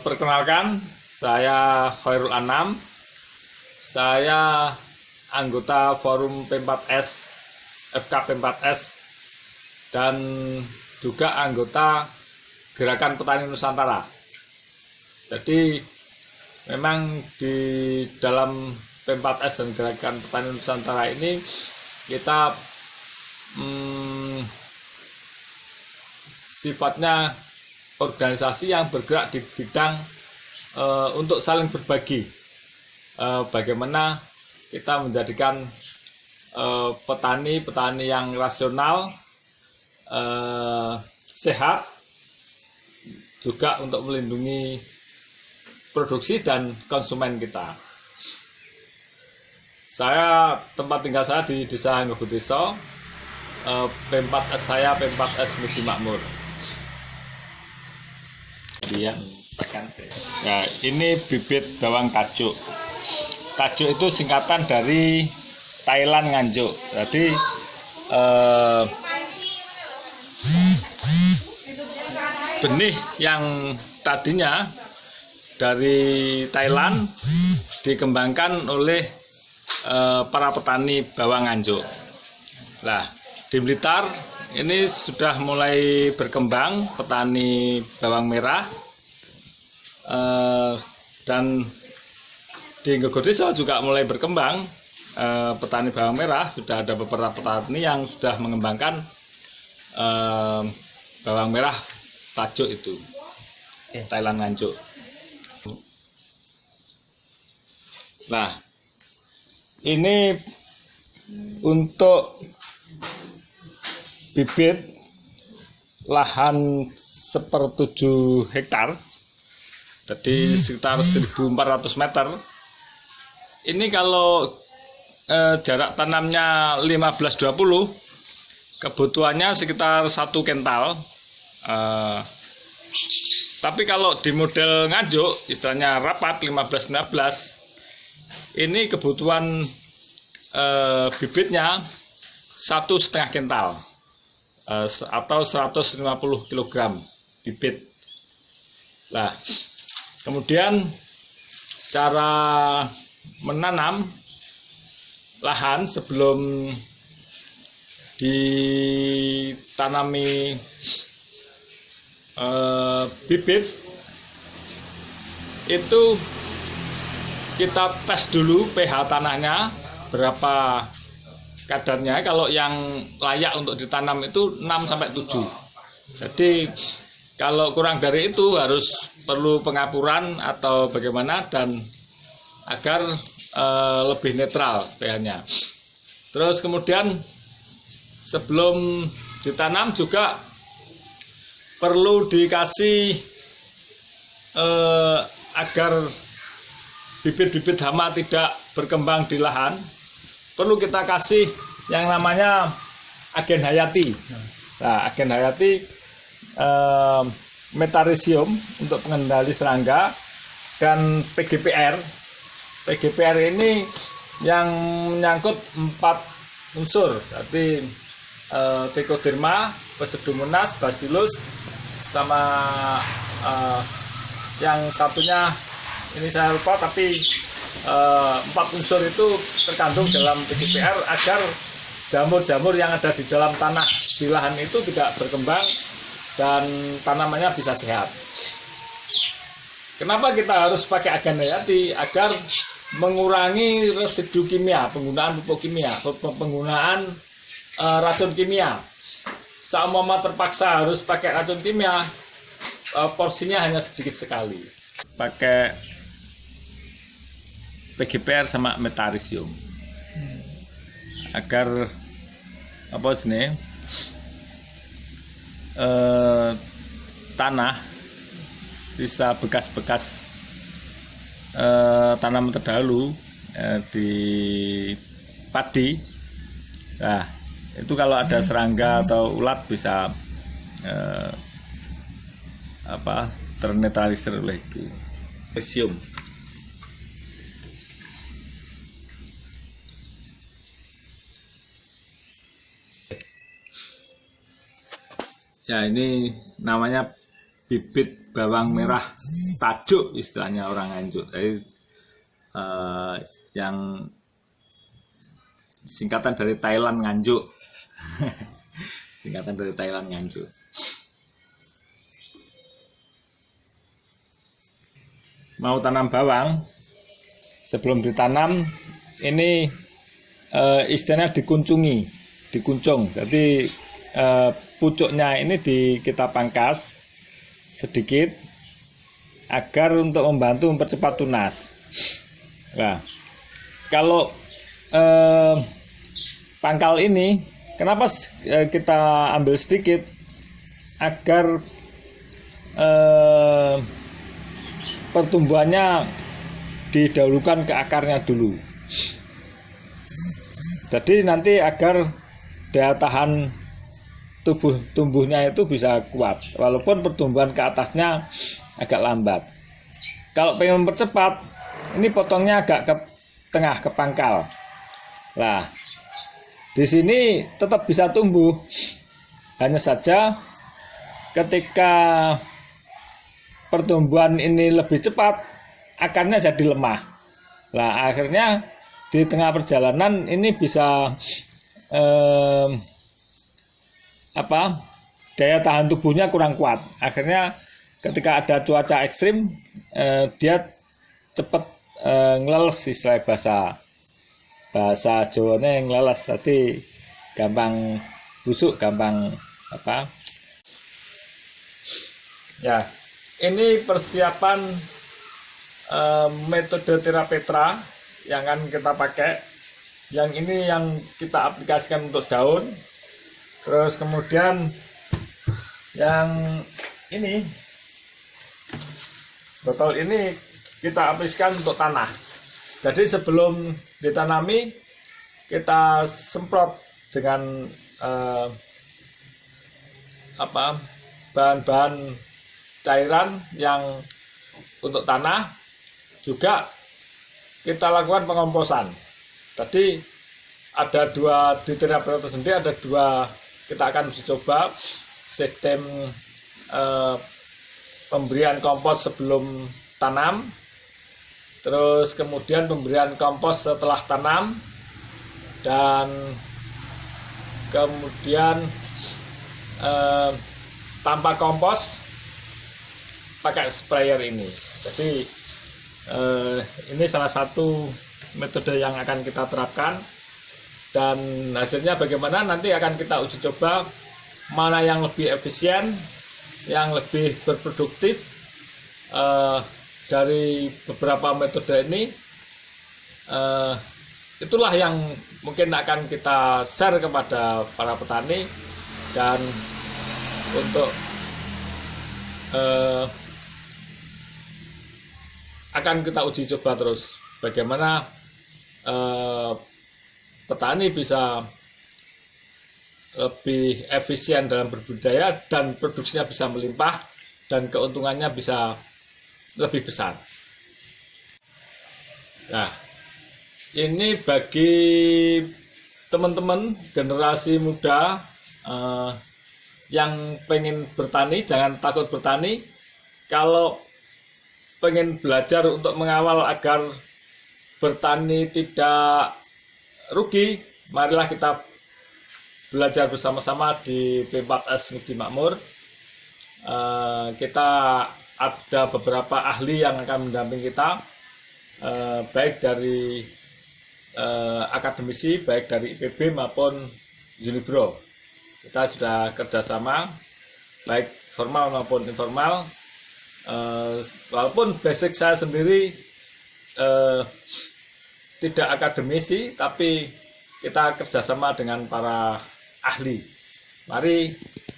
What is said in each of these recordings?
Perkenalkan, saya Khairul Anam. Saya anggota Forum P4S, FK P4S, dan juga anggota Gerakan Petani Nusantara. Jadi memang di dalam P4S dan Gerakan Petani Nusantara ini kita sifatnya organisasi yang bergerak di bidang untuk saling berbagi, bagaimana kita menjadikan petani yang rasional, sehat, juga untuk melindungi produksi dan konsumen kita. Tempat tinggal saya di Desa Nggogodeso, P4S saya P4S Mugi Makmur. Ya, ini bibit bawang tajuk. Tajuk itu singkatan dari Thailand Nganjuk. Jadi benih yang tadinya dari Thailand dikembangkan oleh para petani bawang Nganjuk. Nah, di Blitar ini sudah mulai berkembang petani bawang merah, dan di Nggogodeso juga mulai berkembang petani bawang merah. Sudah ada beberapa petani yang sudah mengembangkan bawang merah tajuk itu, Thailand Nganjuk. Nah, ini untuk bibit lahan 1/7 hektar, jadi sekitar 1.400 meter. Ini kalau jarak tanamnya 15-20, kebutuhannya sekitar 1 kental. Tapi kalau di model Nganjuk, istilahnya rapat 15-19, ini kebutuhan bibitnya 1,5 kental. Atau 150 kg bibit. Nah, kemudian cara menanam lahan sebelum ditanami bibit itu kita tes dulu pH tanahnya berapa kadarnya. Kalau yang layak untuk ditanam itu 6-7. Jadi kalau kurang dari itu perlu pengapuran atau bagaimana, dan agar lebih netral pH-nya. Terus kemudian sebelum ditanam juga perlu dikasih agar bibit-bibit hama tidak berkembang di lahan, perlu kita kasih yang namanya agen hayati. Nah, agen hayati metarisium untuk pengendali serangga, dan PGPR. PGPR ini yang menyangkut 4 unsur, jadi Trichoderma, Pseudomonas, Bacillus, sama yang satunya ini saya lupa, tapi 4 unsur itu terkandung dalam PGPR agar jamur-jamur yang ada di dalam tanah di lahan itu tidak berkembang dan tanamannya bisa sehat. Kenapa kita harus pakai agen hayati? Agar mengurangi residu kimia, penggunaan pupuk kimia, penggunaan racun kimia. Seumpama terpaksa harus pakai racun kimia, porsinya hanya sedikit sekali. Pakai PGPR sama metarisium agar tanah sisa bekas-bekas tanaman terdahulu di padi. Nah, itu kalau ada serangga atau ulat bisa ternetralisir oleh itu. Magnesium. Ya, ini namanya bibit bawang merah tajuk istilahnya orang Nganjuk. Jadi yang singkatan dari Thailand Nganjuk. Singkatan dari Thailand Nganjuk. Mau tanam bawang, sebelum ditanam ini istilahnya dikuncung. Jadi pucuknya ini kita pangkas sedikit agar untuk membantu mempercepat tunas. Nah, kalau pangkal ini kenapa kita ambil sedikit agar pertumbuhannya didahulukan ke akarnya dulu. Jadi nanti agar daya tahan tumbuhnya itu bisa kuat, walaupun pertumbuhan ke atasnya agak lambat. Kalau pengen mempercepat, ini potongnya agak ke tengah, ke pangkal. Nah, di sini tetap bisa tumbuh. Hanya saja ketika pertumbuhan ini lebih cepat, akarnya jadi lemah. Nah, akhirnya di tengah perjalanan ini bisa daya tahan tubuhnya kurang kuat. Akhirnya ketika ada cuaca ekstrim, dia cepat ngeleles, istilah bahasa Jawanya yang ngeleles. Jadi gampang busuk, gampang ya. Ini persiapan metode Therapetra yang akan kita pakai. Yang ini yang kita aplikasikan untuk daun. Terus kemudian yang ini, botol ini kita aplikasikan untuk tanah. Jadi sebelum ditanami, kita semprot dengan bahan-bahan cairan yang untuk tanah. Juga kita lakukan pengomposan. Tadi ada dua di Therapetra sendiri, ada dua. Kita akan uji coba sistem pemberian kompos sebelum tanam, terus kemudian pemberian kompos setelah tanam, dan kemudian tanpa kompos pakai sprayer ini. Jadi ini salah satu metode yang akan kita terapkan, dan hasilnya bagaimana nanti akan kita uji coba mana yang lebih efisien, yang lebih berproduktif dari beberapa metode ini. Itulah yang mungkin akan kita share kepada para petani, dan untuk akan kita uji coba terus bagaimana petani bisa lebih efisien dalam berbudidaya dan produksinya bisa melimpah dan keuntungannya bisa lebih besar. Nah, ini bagi teman-teman generasi muda yang pengen bertani, jangan takut bertani. Kalau pengen belajar untuk mengawal agar bertani tidak rugi, marilah kita belajar bersama-sama di P4S Ngudi Makmur. Kita ada beberapa ahli yang akan mendampingi kita, baik dari akademisi, baik dari IPB maupun Unibro. Kita sudah kerjasama, baik formal maupun informal. Walaupun basic saya sendiri tidak akademisi, tapi kita kerjasama dengan para ahli. Mari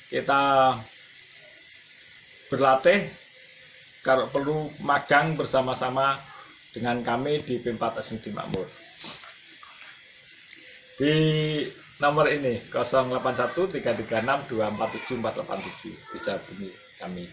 kita berlatih, kalau perlu magang bersama-sama dengan kami di P4S Ngudi Makmur. Di nomor ini 081336247487 bisa hubungi kami.